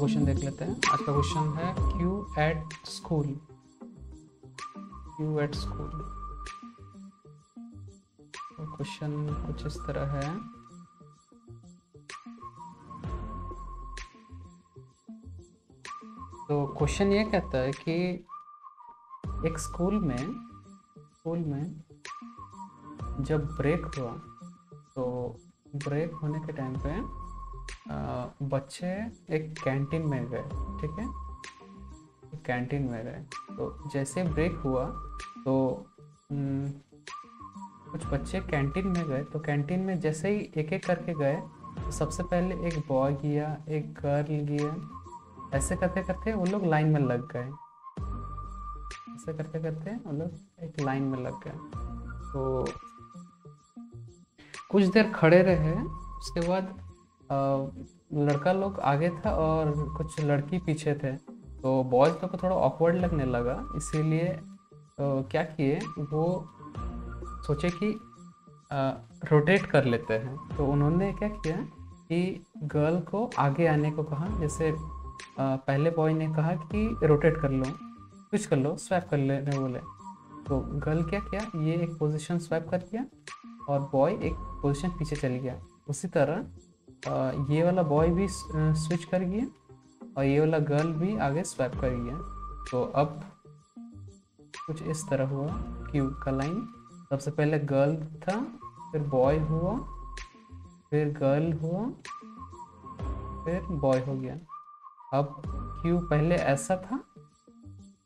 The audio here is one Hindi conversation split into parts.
क्वेश्चन देख लेते हैं। आज का क्वेश्चन है Q at school. Q at school. तो क्वेश्चन कुछ इस तरह है। तो क्वेश्चन ये कहता है कि एक स्कूल में जब ब्रेक हुआ तो ब्रेक होने के टाइम पे बच्चे एक कैंटीन में गए। ठीक है, कैंटीन में गए। तो जैसे ब्रेक हुआ तो कुछ बच्चे कैंटीन में गए। तो कैंटीन में जैसे ही एक एक करके गए तो सबसे पहले एक बॉय गया, एक गर्ल गया। ऐसे करते करते वो लोग लाइन में लग गए। ऐसे करते करते वो लोग एक लाइन में लग गए। तो कुछ देर खड़े रहे। उसके बाद लड़का लोग आगे था और कुछ लड़की पीछे थे। तो बॉयज़ लोग को थोड़ा ऑकवर्ड लगने लगा, इसीलिए क्या किए, वो सोचे कि रोटेट कर लेते हैं। तो उन्होंने क्या किया कि गर्ल को आगे आने को कहा। जैसे पहले बॉय ने कहा कि रोटेट कर लो, स्विच कर लो, स्वैप कर लेने बोले। तो गर्ल क्या किया, ये एक पोजीशन स्वैप कर दिया और बॉय एक पोजीशन पीछे चल गया। उसी तरह ये वाला बॉय भी स्विच कर गया और ये वाला गर्ल भी आगे स्वैप कर गया। तो अब कुछ इस तरह हुआ क्यू का लाइन। सबसे पहले गर्ल था, फिर बॉय हुआ, फिर गर्ल हुआ, फिर बॉय हो गया। अब क्यू पहले ऐसा था,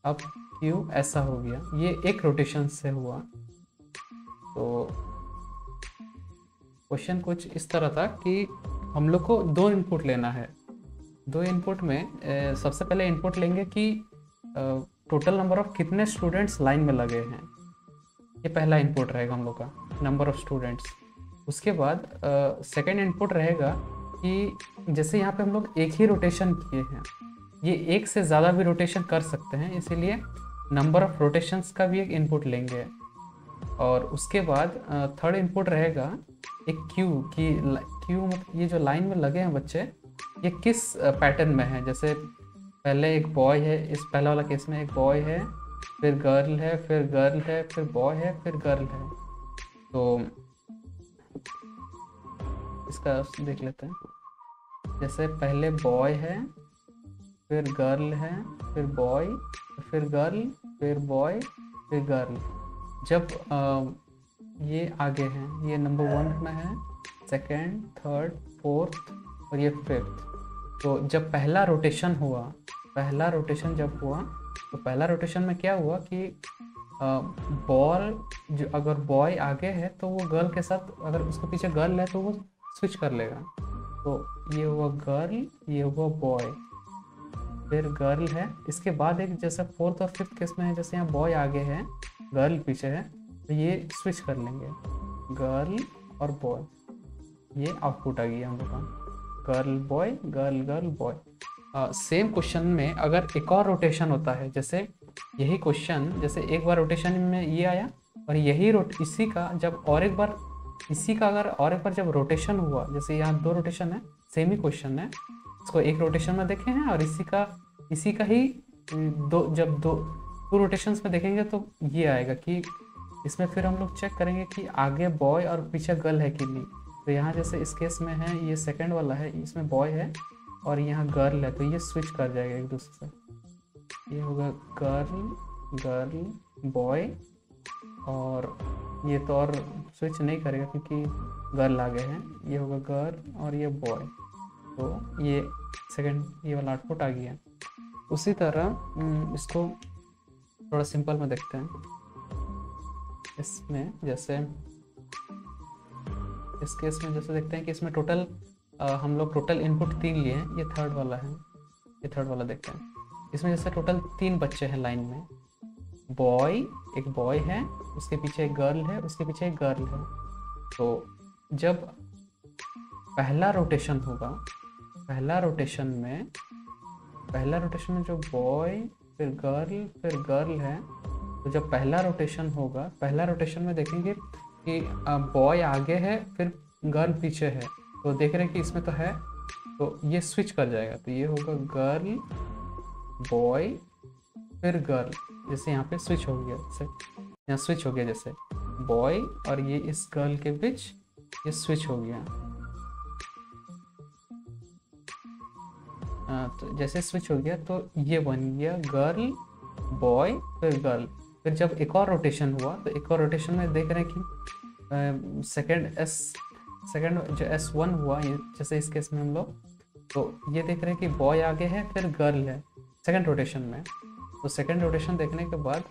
अब क्यू ऐसा हो गया। ये एक रोटेशन से हुआ। तो क्वेश्चन कुछ इस तरह था कि हम लोग को दो इनपुट लेना है। दो इनपुट में सबसे पहले इनपुट लेंगे कि टोटल नंबर ऑफ कितने स्टूडेंट्स लाइन में लगे हैं। ये पहला इनपुट रहेगा हम लोग का, नंबर ऑफ स्टूडेंट्स। उसके बाद सेकंड इनपुट रहेगा कि जैसे यहाँ पे हम लोग एक ही रोटेशन किए हैं, ये एक से ज़्यादा भी रोटेशन कर सकते हैं, इसीलिए नंबर ऑफ रोटेशंस का भी एक इनपुट लेंगे। और उसके बाद थर्ड इनपुट रहेगा एक क्यू की। क्यू मतलब ये जो लाइन में लगे हैं बच्चे, ये किस पैटर्न में है। जैसे पहले एक बॉय है, इस पहला वाला केस में एक बॉय है, फिर गर्ल है, फिर गर्ल है, फिर बॉय है, फिर गर्ल है। तो इसका देख लेते हैं। जैसे पहले बॉय है, फिर गर्ल है, फिर बॉय, फिर गर्ल, फिर बॉय, फिर गर्ल। जब ये आगे हैं, ये नंबर 1 में है, सेकेंड, थर्ड, फोर्थ और ये फिफ्थ। तो जब पहला रोटेशन हुआ, पहला रोटेशन जब हुआ तो पहला रोटेशन में क्या हुआ कि बॉल जो अगर बॉय आगे है तो वो गर्ल के साथ, अगर उसके पीछे गर्ल है तो वो स्विच कर लेगा। तो ये हुआ गर्ल, ये हुआ बॉय, फिर गर्ल है। इसके बाद एक जैसे फोर्थ और फिफ्थ केस में है, जैसे यहाँ बॉय आगे है, गर्ल पीछे है, तो ये स्विच कर लेंगे, गर्ल और बॉय। ये आउटपुट आ गया हम लोग का, girl boy, girl girl boy. Same question में अगर एक और रोटेशन होता है, जैसे यही क्वेश्चन, जैसे एक बार रोटेशन में ये आया और यही इसी का जब और एक बार, इसी का अगर और एक बार जब रोटेशन हुआ, जैसे यहाँ दो रोटेशन है, सेम ही क्वेश्चन है, इसको एक रोटेशन में देखे हैं और इसी का ही जब दो रोटेशंस में देखेंगे तो ये आएगा कि इसमें फिर हम लोग चेक करेंगे कि आगे बॉय और पीछे गर्ल है कि नहीं। तो यहाँ जैसे इस केस में है, ये सेकंड वाला है, इसमें बॉय है और यहाँ गर्ल है, तो ये स्विच कर जाएगा एक दूसरे से। ये होगा गर्ल गर्ल बॉय, और ये तो और स्विच नहीं करेगा क्योंकि गर्ल आगे है। ये होगा गर्ल और ये बॉय। तो ये सेकंड ये वाला आउटपुट आ गया। उसी तरह इसको थोड़ा सिंपल में देखते हैं। इसमें जैसे इस केस में जैसे देखते हैं कि इसमें टोटल हम लोग टोटल इनपुट 3 लिए हैं। ये थर्ड वाला है, ये थर्ड वाला देखते हैं। इसमें जैसे टोटल 3 बच्चे हैं लाइन में, बॉय, एक बॉय है, उसके पीछे एक गर्ल है, उसके पीछे एक गर्ल है। तो जब पहला रोटेशन होगा, पहला रोटेशन में जो बॉय फिर गर्ल है, तो जब पहला रोटेशन होगा, पहला रोटेशन में देखेंगे कि बॉय आगे है, फिर गर्ल पीछे है। तो देख रहे हैं कि इसमें तो है तो ये स्विच कर जाएगा, तो ये होगा गर्ल बॉय फिर गर्ल। जैसे यहाँ पे स्विच हो गया, जैसे यहाँ स्विच हो गया, जैसे बॉय और ये इस गर्ल के बीच ये स्विच हो गया। तो जैसे स्विच हो गया तो ये बन गया गर्ल बॉय फिर गर्ल। फिर जब एक और रोटेशन हुआ तो एक और रोटेशन में देख रहे हैं कि सेकंड जो S1 हुआ, जैसे इस केस में हम लोग, तो ये देख रहे हैं कि बॉय आगे है फिर गर्ल है सेकंड रोटेशन में। तो सेकंड रोटेशन देखने के बाद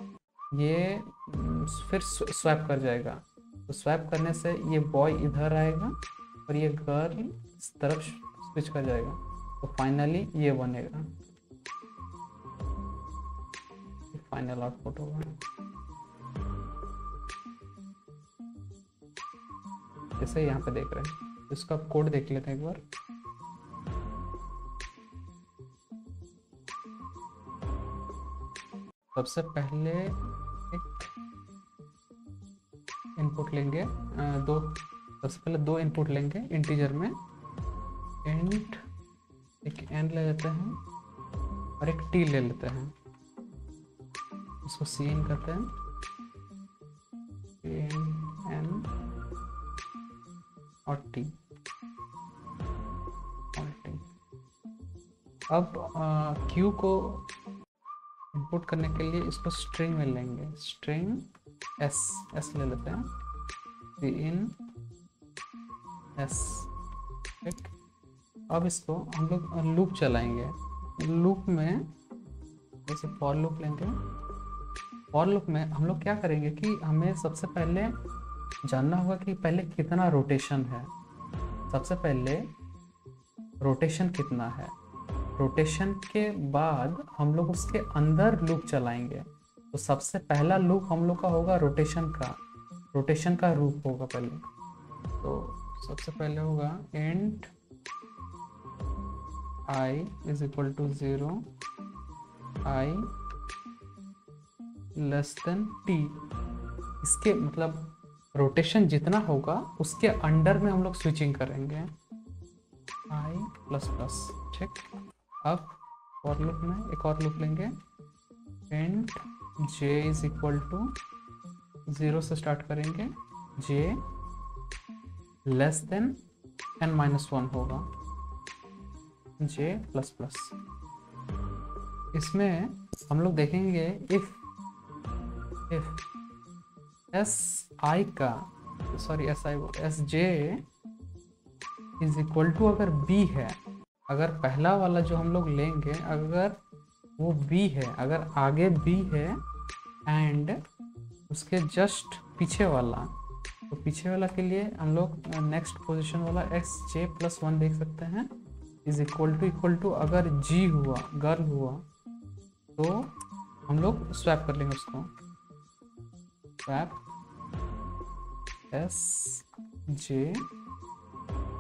ये फिर स्वैप कर जाएगा। तो स्वैप करने से ये बॉय इधर आएगा और ये गर्ल इस तरफ स्विच कर जाएगा, तो फाइनली ये बनेगा, फाइनल आउटपुट होगा। जैसे यहाँ पे देख रहे हैं, इसका कोड देख लेते हैं एक बार। सबसे पहले एक इनपुट लेंगे, सबसे पहले दो इनपुट लेंगे इंटीजर में, इंट एक n ले लेते हैं और एक t ले लेते हैं, इसको cin करते हैं, n और t। अब q को इनपुट करने के लिए इसको स्ट्रिंग में लेंगे, स्ट्रिंग s ले लेते हैं, in s, ठीक। अब इसको हम लोग लूप चलाएंगे। लूप में जैसे फॉर लूप लेंगे, फॉर लूप में हम लोग क्या करेंगे कि हमें सबसे पहले जानना होगा कि पहले कितना रोटेशन है। सबसे पहले रोटेशन कितना है, रोटेशन के बाद हम लोग उसके अंदर लूप चलाएंगे। तो सबसे पहला लूप हम लोग का होगा रोटेशन का लूप होगा पहले। तो सबसे पहले होगा int i is equal to 0, i less than t। इसके मतलब रोटेशन जितना होगा उसके अंडर में हम लोग स्विचिंग करेंगे, i प्लस प्लस, ठीक। अब फॉर लूप में एक और लूप लेंगे, int j is equal to 0 से स्टार्ट करेंगे, j लेस देन n-1 होगा, j प्लस प्लस। इसमें हम लोग देखेंगे if S J is equal to अगर b है, अगर पहला वाला जो हम लोग लेंगे अगर वो b है, अगर आगे b है एंड उसके जस्ट पीछे वाला, तो पीछे वाला के लिए हम लोग नेक्स्ट पोजीशन वाला xj प्लस 1 देख सकते हैं, इज इक्वल टू अगर g हुआ, गर्ल हुआ, तो हम लोग स्वैप कर लेंगे उसको, स्वैप एस जे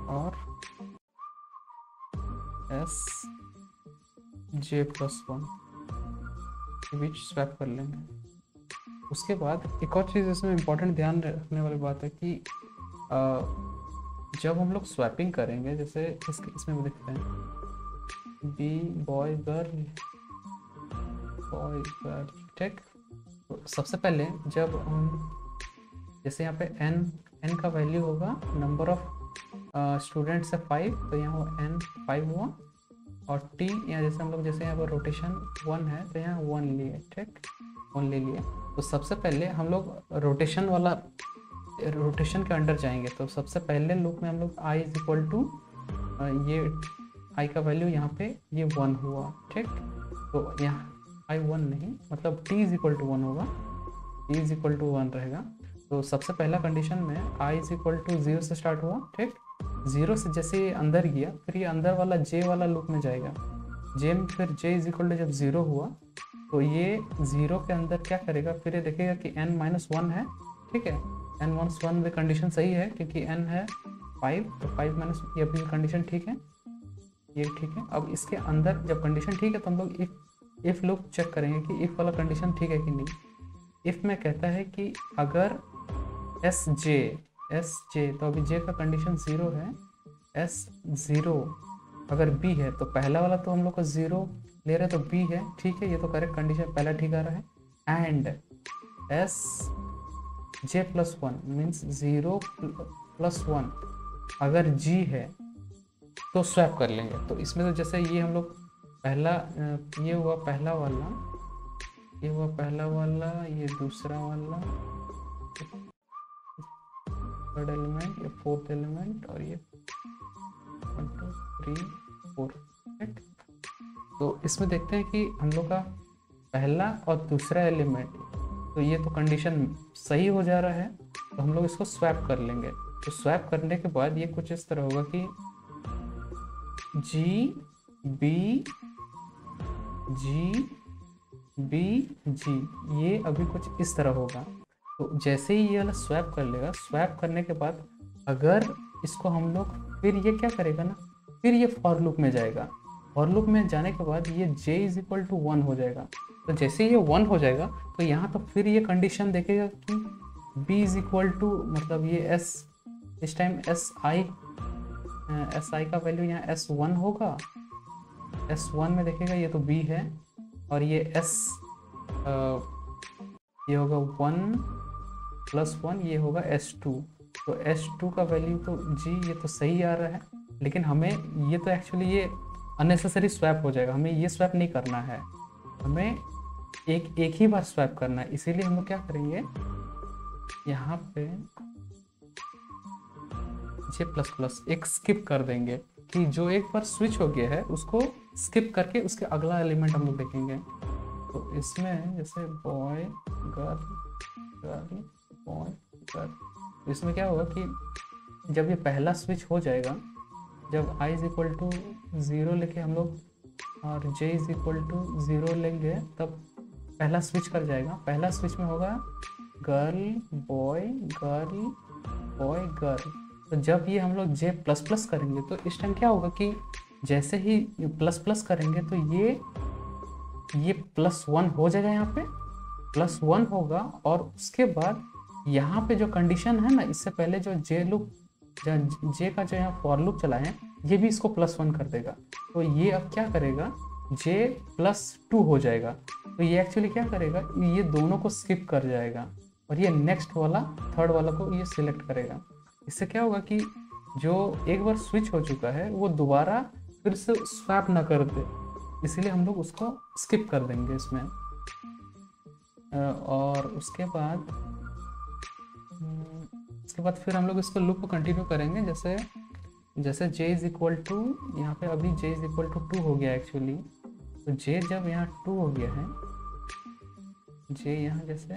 और एस जे प्लस 1 के बीच स्वैप कर लेंगे। उसके बाद एक और चीज़ इसमें इम्पोर्टेंट ध्यान रखने वाली बात है कि जब हम लोग स्वैपिंग करेंगे, जैसे इसमें भी देखते हैं बी बॉय गर्ल, ठीक। तो सबसे पहले जब हम जैसे यहाँ पे n का वैल्यू होगा, नंबर ऑफ स्टूडेंट्स है 5, तो यहाँ n 5 हुआ, और t यहाँ जैसे हम लोग जैसे यहाँ पर रोटेशन 1 है तो यहाँ 1 लिए, ठीक, 1 ले लिए। तो सबसे पहले हम लोग रोटेशन के अंडर जाएंगे। तो सबसे पहले लूप में हम लोग i इज इक्वल टू ये i का वैल्यू यहाँ पे ये 1 हुआ, ठीक। तो यहाँ i 1 नहीं, मतलब t इज इक्वल टू 1 होगा, t इज इक्वल टू 1 रहेगा। तो सबसे पहला कंडीशन में i इज इक्वल टू 0 से स्टार्ट हुआ, ठीक। 0 से जैसे ये अंदर गया, फिर ये अंदर वाला j वाला लूप में जाएगा, j में फिर j इज इक्वल टू जब 0 हुआ तो ये 0 के अंदर क्या करेगा, फिर ये देखेगा कि n-1 है, ठीक है। n-1 में कंडीशन सही है क्योंकि n है 5, तो 5 माइनस, ये भी कंडीशन ठीक है, ये ठीक है। अब इसके अंदर जब कंडीशन ठीक है तो हम लोग इफ़ लूप चेक करेंगे कि इफ़ वाला कंडीशन ठीक है कि नहीं। इफ़ में कहता है कि अगर एस जे, तो अभी j का कंडीशन 0 है, s 0 अगर बी है तो पहला वाला तो हम लोग को 0 ले रहे हैं, तो बी है, ठीक है, ये तो करेक्ट कंडीशन पहला ठीक आ रहा है। And S J plus one means 0 plus 1 अगर जी है तो स्वैप कर लेंगे। तो इसमें तो जैसे ये हम लोग पहला ये हुआ पहला वाला, ये हुआ पहला वाला, ये दूसरा वाला, थर्ड एलिमेंट, ये फोर्थ एलिमेंट, और ये 1 2 3 4, राइट। तो इसमें देखते हैं कि हम लोग का पहला और दूसरा एलिमेंट, तो ये तो कंडीशन सही हो जा रहा है, तो हम लोग इसको स्वैप कर लेंगे। तो स्वैप करने के बाद ये कुछ इस तरह होगा कि जी बी जी बी जी, ये अभी कुछ इस तरह होगा। तो जैसे ही ये वाला स्वैप कर लेगा, स्वैप करने के बाद अगर इसको हम लोग फिर ये क्या करेगा ना, फिर ये फॉर लूप में जाएगा। फॉर लूप में जाने के बाद ये j इज इक्वल टू 1 हो जाएगा। तो जैसे ये 1 हो जाएगा तो यहाँ तो फिर ये कंडीशन देखेगा कि b इज इक्वल टू, मतलब ये s, इस टाइम एस आई का वैल्यू यहाँ s1 होगा। s1 में देखेगा ये तो b है, और ये s ये होगा 1 प्लस 1, ये होगा s2। तो s2 का वैल्यू तो g, ये तो सही आ रहा है, लेकिन हमें ये तो एक्चुअली ये अननेसेसरी स्वैप हो जाएगा, हमें ये स्वैप नहीं करना है, हमें एक ही बार स्वैप करना है। इसीलिए हम लोग क्या करेंगे, यहाँ पे जे प्लस प्लस एक स्किप कर देंगे, कि जो एक बार स्विच हो गया है उसको स्किप करके उसके अगला एलिमेंट हम लोग देखेंगे। तो इसमें जैसे boy girl girl boy girl, इसमें क्या होगा कि जब ये पहला स्विच हो जाएगा, जब i इज इक्वल टू 0 लेके हम लोग और j इज इक्वल टू 0 लेंगे, तब पहला स्विच कर जाएगा। पहला स्विच में होगा गर्ल बॉय गर्ल। तो जब ये हम लोग j प्लस प्लस करेंगे तो इस टाइम क्या होगा कि जैसे ही प्लस प्लस करेंगे तो ये प्लस 1 हो जाएगा, यहाँ पे प्लस 1 होगा, और उसके बाद यहाँ पे जो कंडीशन है ना, इससे पहले जो जे का जो यहाँ फॉर लूप चला है, ये भी इसको प्लस 1 कर देगा। तो ये अब क्या करेगा, j प्लस 2 हो जाएगा। तो ये एक्चुअली क्या करेगा, ये दोनों को स्किप कर जाएगा, और ये नेक्स्ट वाला थर्ड वाला को ये सिलेक्ट करेगा। इससे क्या होगा कि जो एक बार स्विच हो चुका है वो दोबारा फिर से स्वैप ना कर दे, इसीलिए हम लोग उसको स्किप कर देंगे इसमें। और उसके बाद फिर हम लोग इसको लूप को कंटिन्यू करेंगे। जैसे j इज इक्वल टू, यहाँ पे अभी j इज इक्वल टू 2 हो गया एक्चुअली। तो j जब यहाँ 2 हो गया है, j यहाँ जैसे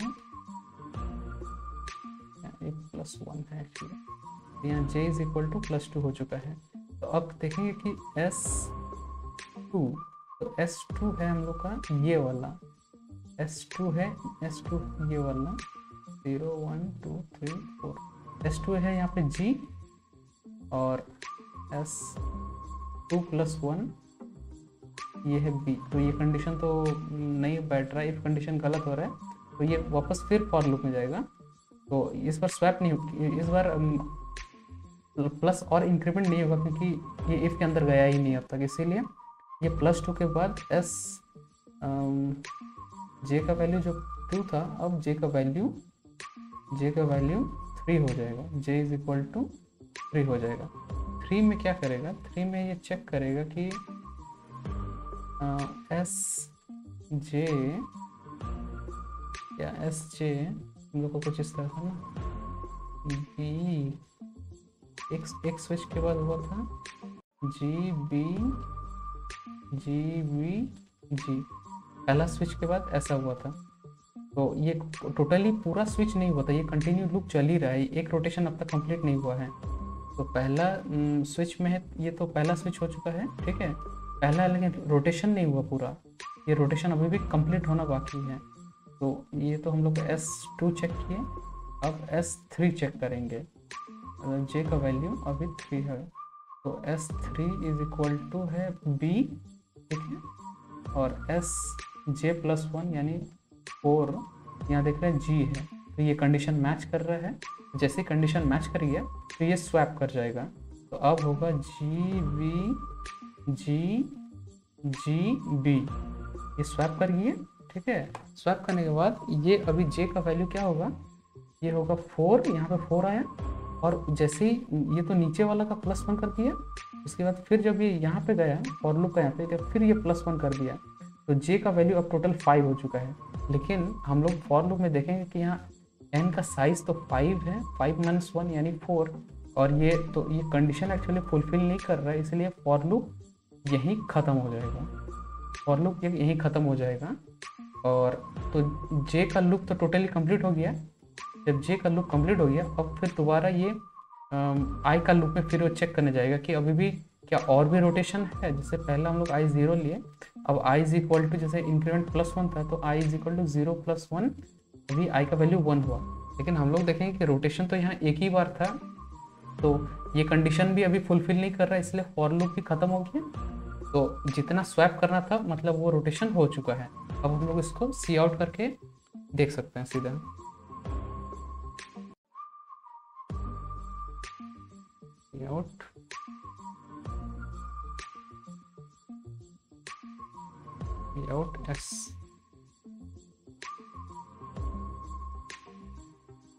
प्लस 1 है एक्चुअली, यहाँ j is equal two plus 2 हो चुका है। तो अब देखेंगे कि s2, तो s2 है हम लोग का ये वाला, s2 है, s2 ये वाला 0 1 2 3 4, s2 है यहाँ पे g, और s2 प्लस 1 ये है b। तो ये कंडीशन तो नहीं बैठ रहा है, इफ कंडीशन गलत हो रहा है, तो ये वापस फिर फॉर लूप में जाएगा। तो इस बार स्वैप नहीं होगी, इस बार प्लस और इंक्रीमेंट नहीं होगा, क्योंकि ये इफ के अंदर गया ही नहीं अब तक, इसीलिए ये प्लस 2 के बाद j का वैल्यू जो 2 था, अब j का वैल्यू 3 हो जाएगा, j इज इक्वल टू 3 हो जाएगा। 3 में क्या करेगा, 3 में ये चेक करेगा कि एस जे या एस जे हम लोग को कुछ इस तरह था ना, बी एक स्विच के बाद हुआ था जी बी जी, पहला स्विच के बाद ऐसा हुआ था। तो ये टोटली पूरा स्विच नहीं हुआ था, ये कंटिन्यू लूप चल ही रहा है, एक रोटेशन अब तक कंप्लीट नहीं हुआ है। तो पहला स्विच में है, ये तो पहला स्विच हो चुका है, ठीक है पहला, लेकिन रोटेशन नहीं हुआ पूरा, ये रोटेशन अभी भी कंप्लीट होना बाकी है। तो ये तो हम लोग S2 चेक किए, अब S3 चेक करेंगे। J का वैल्यू अभी 3 है, तो S3 इज इक्वल टू है B, ठीक है, और J प्लस 1 यानी 4, यहाँ देख रहे हैं G है, तो ये कंडीशन मैच कर रहा है। जैसे कंडीशन मैच करिए तो ये स्वैप कर जाएगा। तो अब होगा जी जी बी, ये स्वैप करिए। ठीक है, स्वैप करने के बाद ये अभी जे का वैल्यू क्या होगा, ये होगा 4, यहाँ पे 4 आया, और जैसे ही ये तो नीचे वाला का +1 कर दिया, उसके बाद फिर जब ये यहाँ पे गया फॉर लूप का यहाँ पे, तो फिर ये +1 कर दिया, तो जे का वैल्यू अब टोटल 5 हो चुका है। लेकिन हम लोग फॉर लूप में देखेंगे कि यहाँ एन का साइज तो 5 है, 5 - 1 यानी 4, और ये तो ये कंडीशन एक्चुअली फुलफिल नहीं कर रहा है, इसलिए फॉर लूप यहीं ख़त्म हो जाएगा, फॉर लूप यहीं ख़त्म हो जाएगा। और तो जे का लूप तो टोटली कंप्लीट हो गया। जब जे का लूप कंप्लीट हो गया, अब फिर दोबारा ये आई का लूप में फिर वो चेक करने जाएगा कि अभी भी क्या और भी रोटेशन है। जैसे पहला हम लोग आई 0 लिए, अब आई इज इक्वल टू, जैसे इंक्रीमेंट +1 था तो आई इज इक्वल टू 0 + 1, अभी आई का वैल्यू 1 हुआ। लेकिन हम लोग देखेंगे कि रोटेशन तो यहाँ एक ही बार था, तो ये कंडीशन भी अभी फुलफिल नहीं कर रहा है, इसलिए फॉर लूप भी खत्म हो गया। तो जितना स्वैप करना था मतलब वो रोटेशन हो चुका है। अब हम लोग इसको सी आउट करके देख सकते हैं सीधा। सी आउट, सी आउट एस,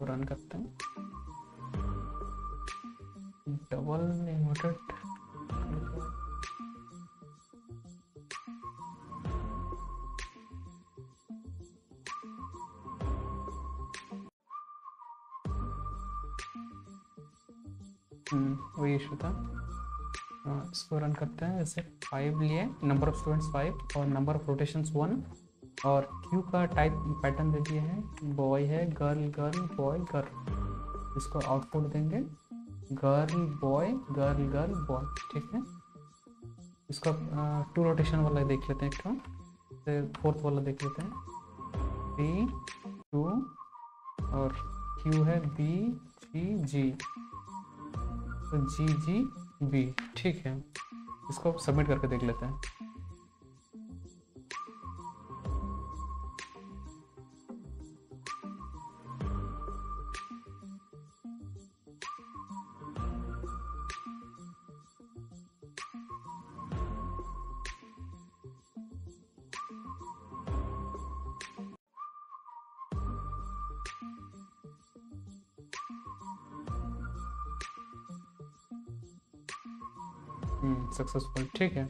रन करते हैं। डबल इन्वर्टेड, वही इशू था। इसको रन करते हैं। जैसे 5 लिए, नंबर ऑफ स्टूडेंट्स 5 और नंबर ऑफ रोटेशंस 1, और क्यू का टाइप पैटर्न दे दिए हैं, बॉय है, गर्ल गर्ल बॉय गर्ल। इसको आउटपुट देंगे girl boy girl girl boy. ठीक है, इसका 2 रोटेशन वाला देख लेते हैं, एक तो 4th वाला देख लेते हैं, 3 2, और क्यू है बी जी जी, तो जी जी बी। ठीक है, इसको सबमिट करके देख लेते हैं। सक्सेसफुल। ठीक है।